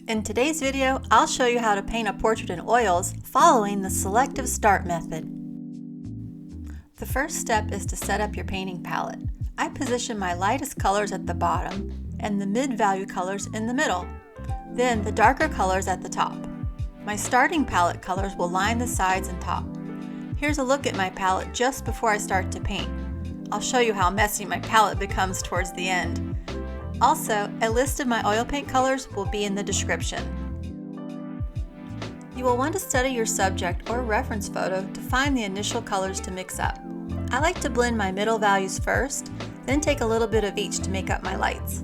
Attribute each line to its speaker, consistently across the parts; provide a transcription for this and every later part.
Speaker 1: In today's video, I'll show you how to paint a portrait in oils following the Selective Start method. The first step is to set up your painting palette. I position my lightest colors at the bottom and the mid-value colors in the middle, then the darker colors at the top. My starting palette colors will line the sides and top. Here's a look at my palette just before I start to paint. I'll show you how messy my palette becomes towards the end. Also, a list of my oil paint colors will be in the description. You will want to study your subject or reference photo to find the initial colors to mix up. I like to blend my middle values first, then take a little bit of each to make up my lights.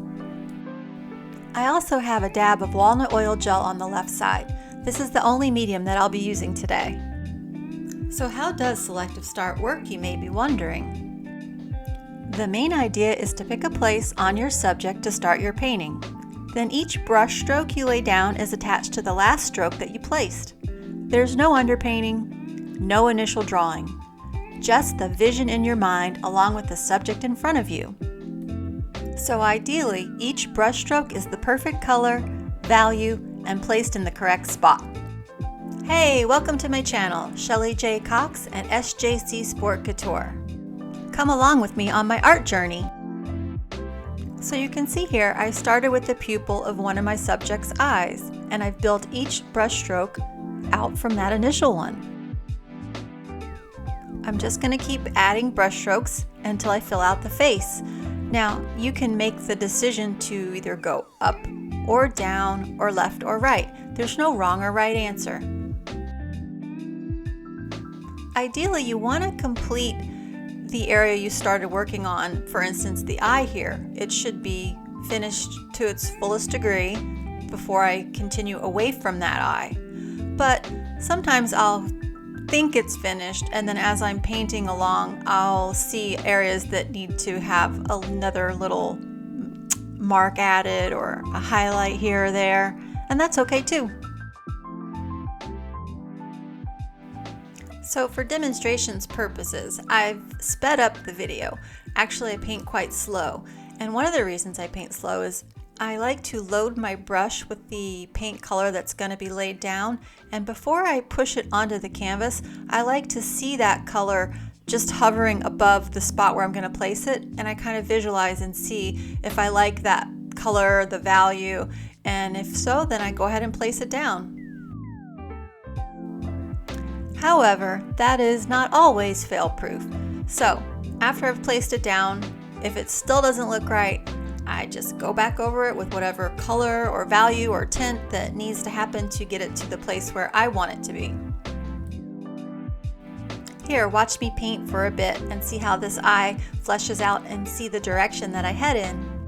Speaker 1: I also have a dab of walnut oil gel on the left side. This is the only medium that I'll be using today. So how does Selective Start work, you may be wondering? The main idea is to pick a place on your subject to start your painting. Then each brush stroke you lay down is attached to the last stroke that you placed. There's no underpainting, no initial drawing, just the vision in your mind along with the subject in front of you. So ideally, each brush stroke is the perfect color, value, and placed in the correct spot. Hey, welcome to my channel, Shelly J. Cox and SJC Sport Couture. Come along with me on my art journey. So you can see here, I started with the pupil of one of my subject's eyes, and I've built each brush stroke out from that initial one. I'm just going to keep adding brush strokes until I fill out the face. Now, you can make the decision to either go up or down or left or right. There's no wrong or right answer. Ideally, you want to complete the area you started working on. For instance, the eye here. It should be finished to its fullest degree before I continue away from that eye. But sometimes I'll think it's finished, and then as I'm painting along, I'll see areas that need to have another little mark added or a highlight here or there, and that's okay too. So for demonstrations purposes, I've sped up the video. Actually, I paint quite slow, and one of the reasons I paint slow is I like to load my brush with the paint color that's going to be laid down, and before I push it onto the canvas, I like to see that color just hovering above the spot where I'm going to place it, and I kind of visualize and see if I like that color, the value, and if so, then I go ahead and place it down. However, that is not always fail-proof. So, after I've placed it down, if it still doesn't look right, I just go back over it with whatever color or value or tint that needs to happen to get it to the place where I want it to be. Here, watch me paint for a bit and see how this eye fleshes out and see the direction that I head in.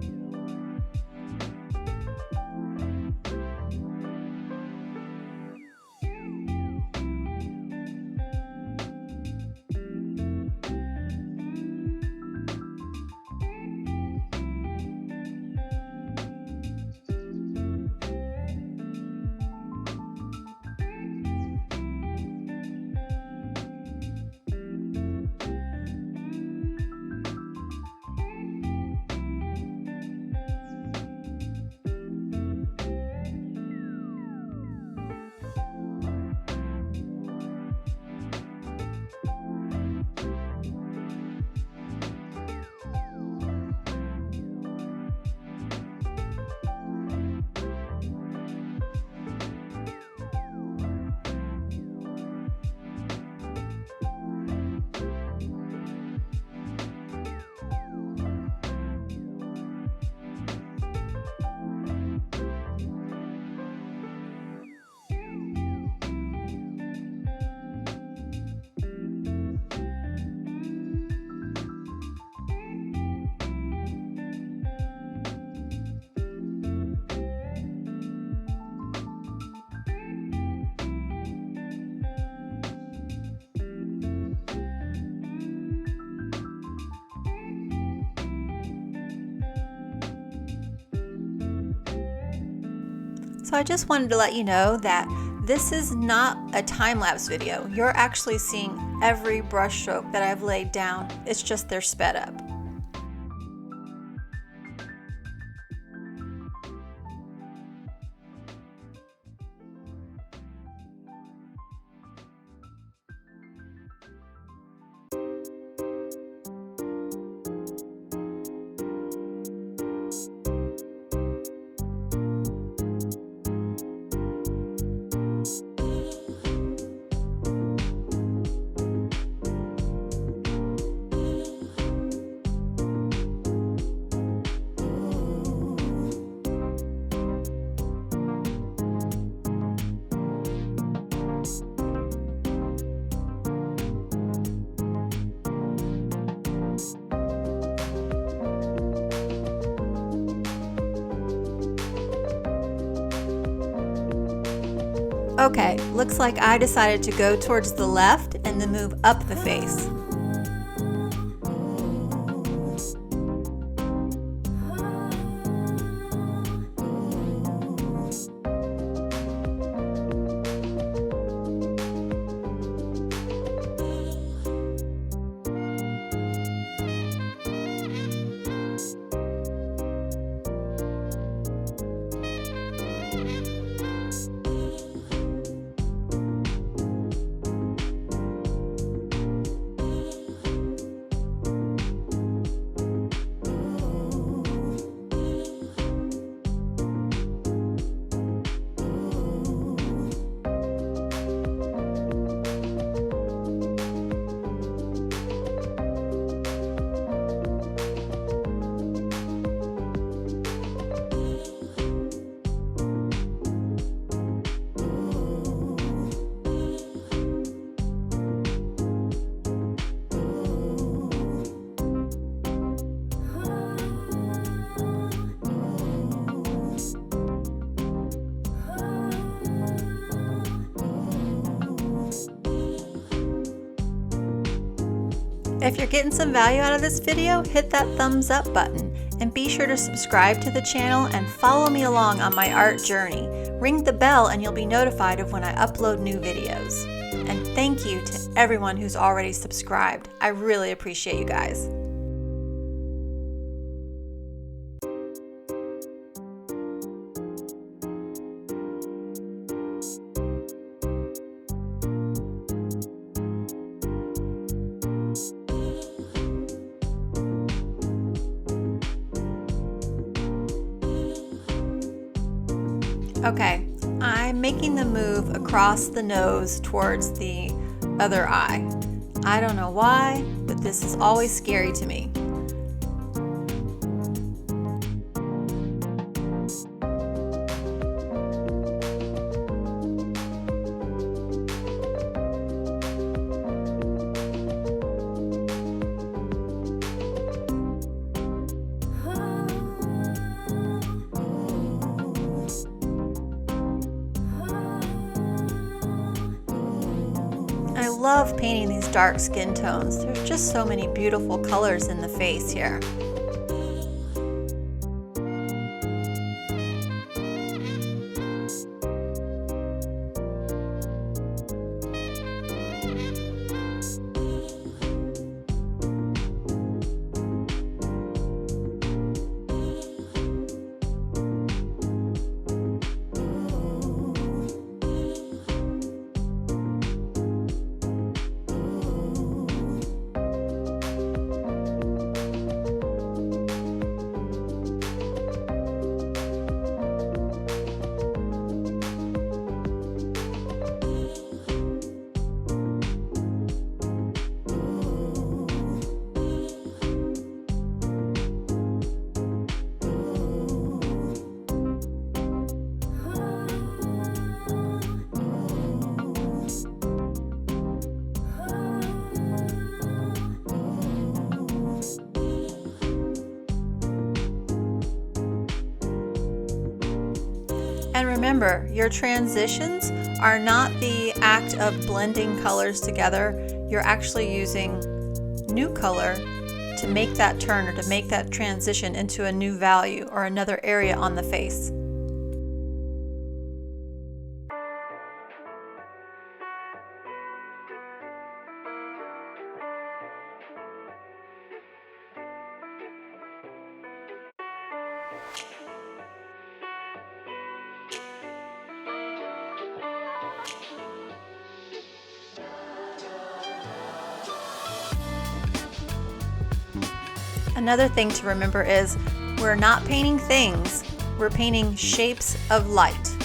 Speaker 1: So I just wanted to let you know that this is not a time-lapse video. You're actually seeing every brush stroke that I've laid down. It's just they're sped up. Okay, looks like I decided to go towards the left and then move up the face. If you're getting some value out of this video, hit that thumbs up button and be sure to subscribe to the channel and follow me along on my art journey. Ring the bell and you'll be notified of when I upload new videos. And thank you to everyone who's already subscribed. I really appreciate you guys. Okay, I'm making the move across the nose towards the other eye. I don't know why, but this is always scary to me. I love painting these dark skin tones. There's just so many beautiful colors in the face here. And remember, your transitions are not the act of blending colors together. You're actually using new color to make that turn or to make that transition into a new value or another area on the face. Another thing to remember is we're not painting things, we're painting shapes of light.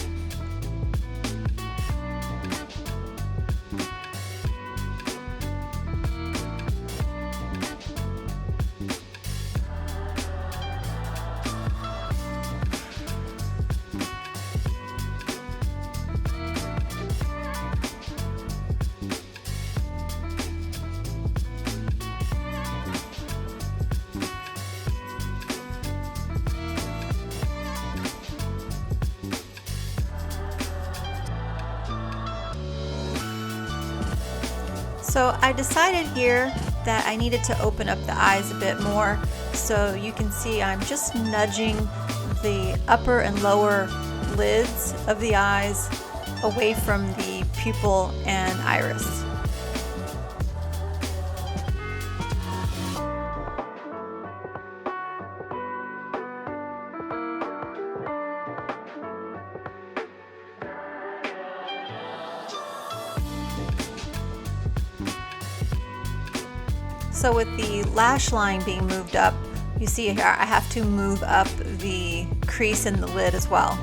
Speaker 1: So I decided here that I needed to open up the eyes a bit more, so you can see I'm just nudging the upper and lower lids of the eyes away from the pupil and iris. So with the lash line being moved up, you see here I have to move up the crease in the lid as well.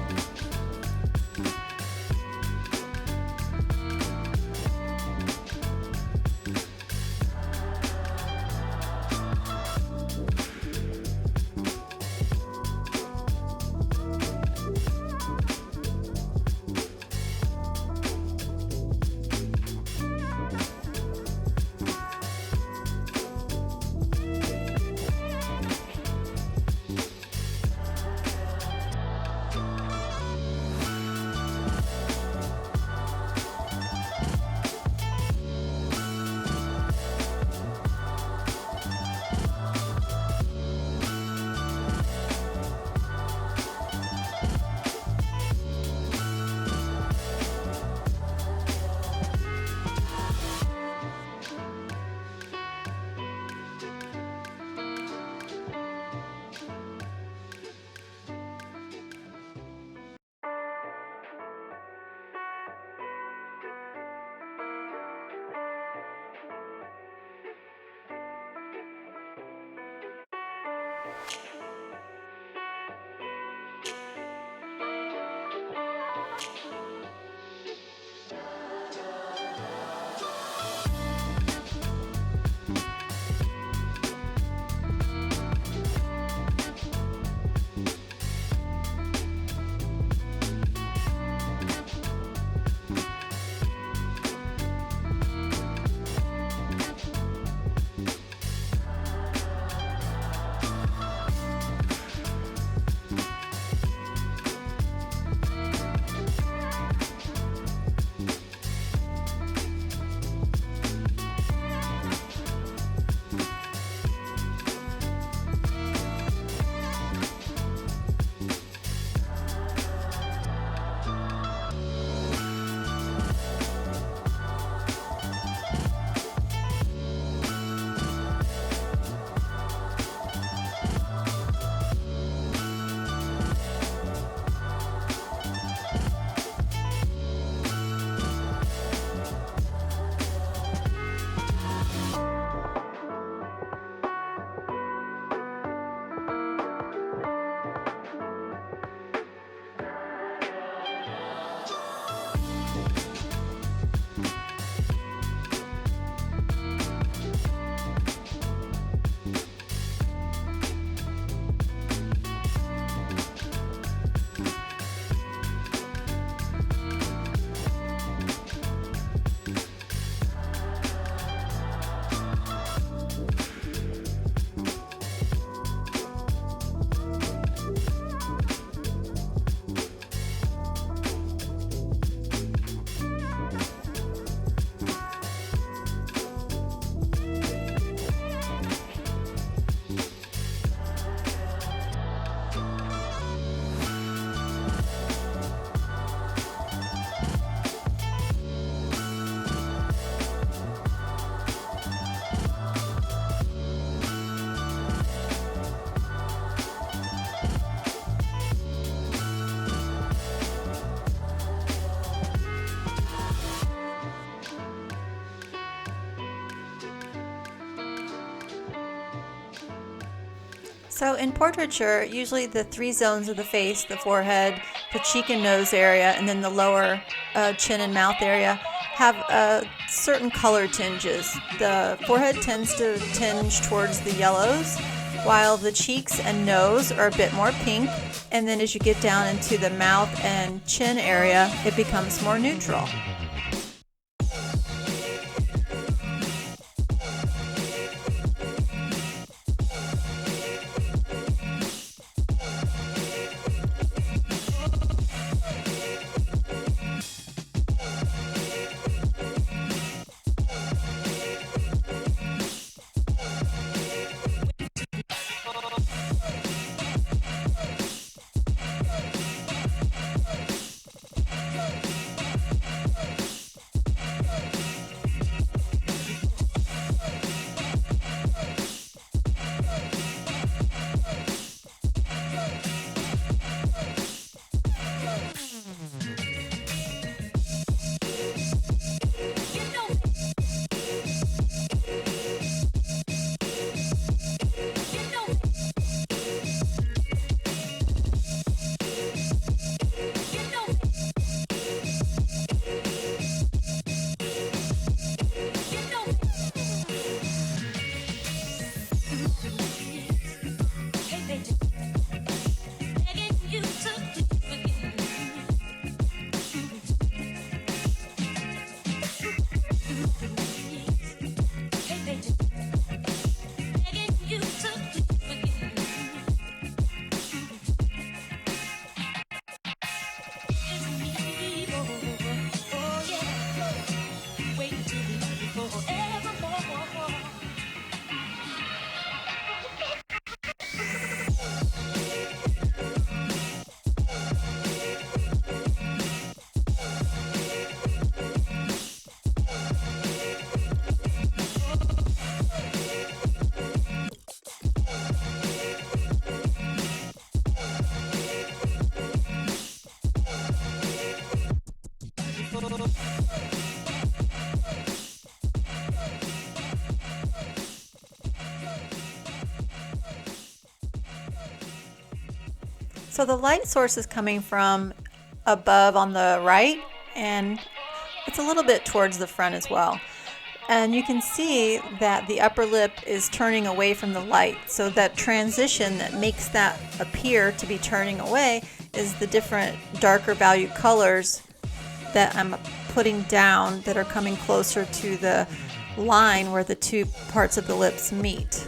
Speaker 1: So in portraiture, usually the three zones of the face, the forehead, the cheek and nose area, and then the lower chin and mouth area, have certain color tinges. The forehead tends to tinge towards the yellows, while the cheeks and nose are a bit more pink, and then as you get down into the mouth and chin area, it becomes more neutral. So the light source is coming from above on the right, and it's a little bit towards the front as well. And you can see that the upper lip is turning away from the light. So that transition that makes that appear to be turning away is the different darker value colors that I'm putting down that are coming closer to the line where the two parts of the lips meet.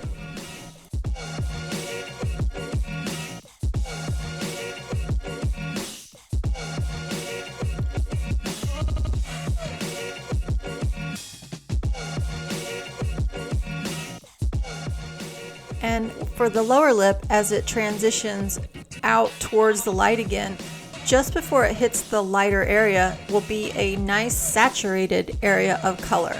Speaker 1: And for the lower lip, as it transitions out towards the light again, just before it hits the lighter area will be a nice saturated area of color.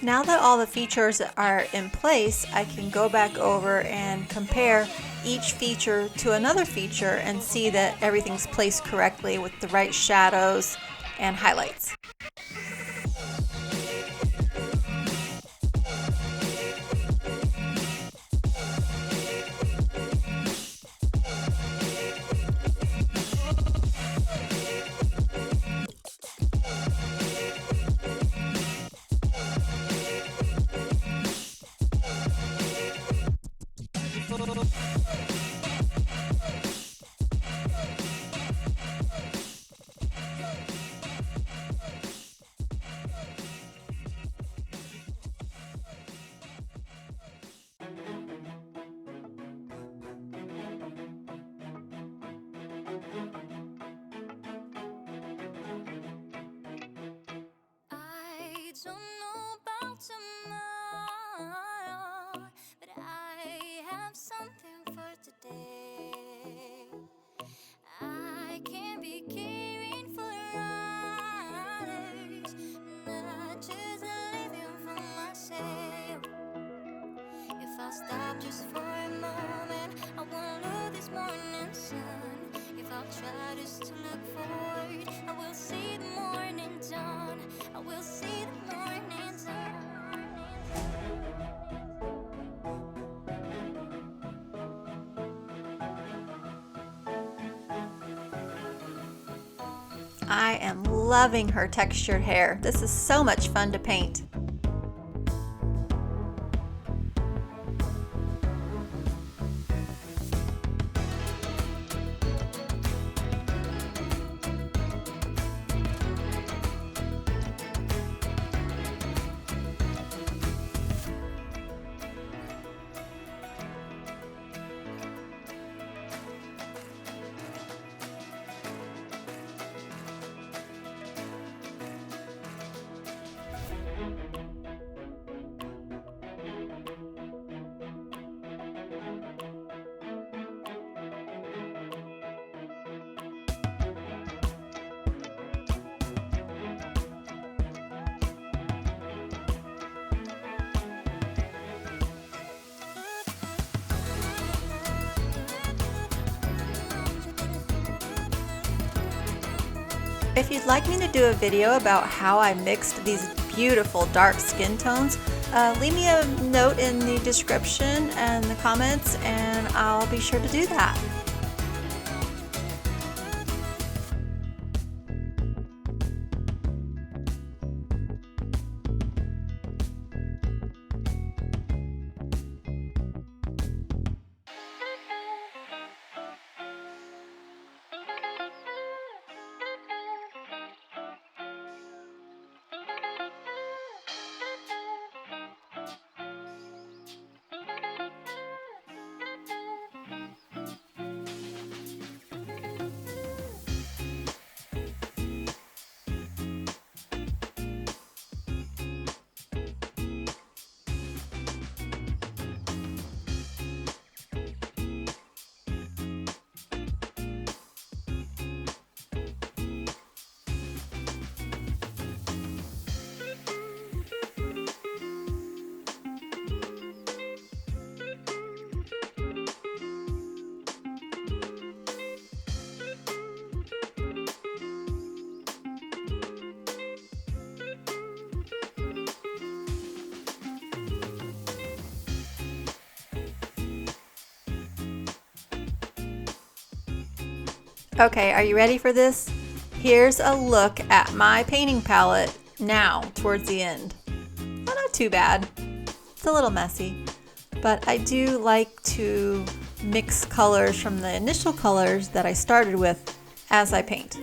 Speaker 1: Now that all the features are in place, I can go back over and compare each feature to another feature and see that everything's placed correctly with the right shadows and highlights.
Speaker 2: I don't know about tomorrow, but I have something for today. I can't be caring for others, not just living for myself. If I stop just for a moment, I won't lose this morning sun. If I'll try just to look forward, I will see the morning dawn. I will see the morning dawn.
Speaker 1: I am loving her textured hair. This is so much fun to paint. If you'd like me to do a video about how I mixed these beautiful dark skin tones, leave me a note in the description and the comments, and I'll be sure to do that. Okay, are you ready for this? Here's a look at my painting palette now towards the end. Well, not too bad. It's a little messy, but I do like to mix colors from the initial colors that I started with as I paint.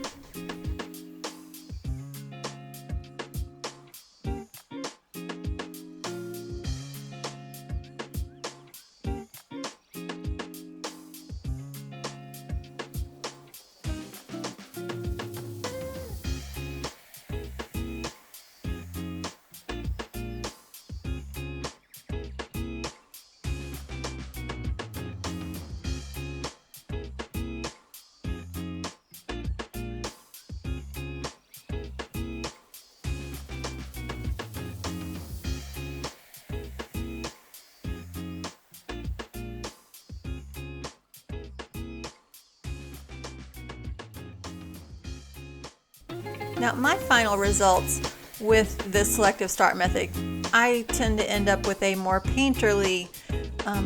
Speaker 1: Now, my final results with this selective start method, I tend to end up with a more painterly,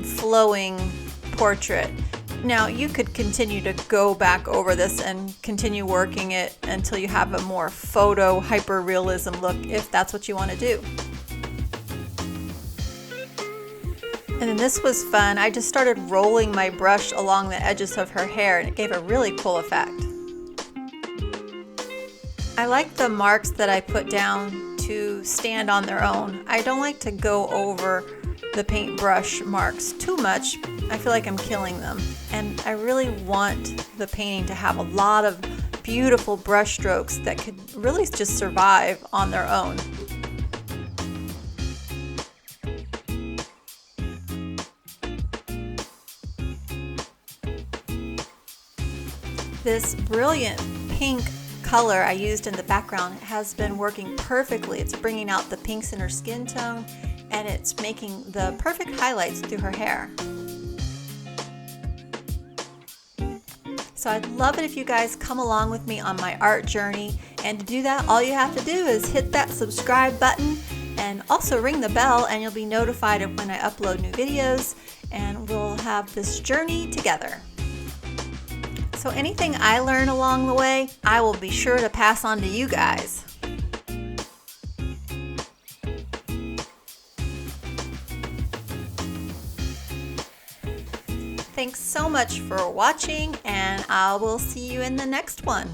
Speaker 1: flowing portrait. Now, you could continue to go back over this and continue working it until you have a more photo hyper-realism look, if that's what you want to do. And then this was fun. I just started rolling my brush along the edges of her hair, and it gave a really cool effect. I like the marks that I put down to stand on their own. I don't like to go over the paintbrush marks too much. I feel like I'm killing them. And I really want the painting to have a lot of beautiful brush strokes that could really just survive on their own. This brilliant pink color I used in the background has been working perfectly. It's bringing out the pinks in her skin tone, and it's making the perfect highlights through her hair. So I'd love it if you guys come along with me on my art journey, and to do that, all you have to do is hit that subscribe button and also ring the bell, and you'll be notified of when I upload new videos, and we'll have this journey together. So anything I learn along the way, I will be sure to pass on to you guys. Thanks so much for watching, and I will see you in the next one.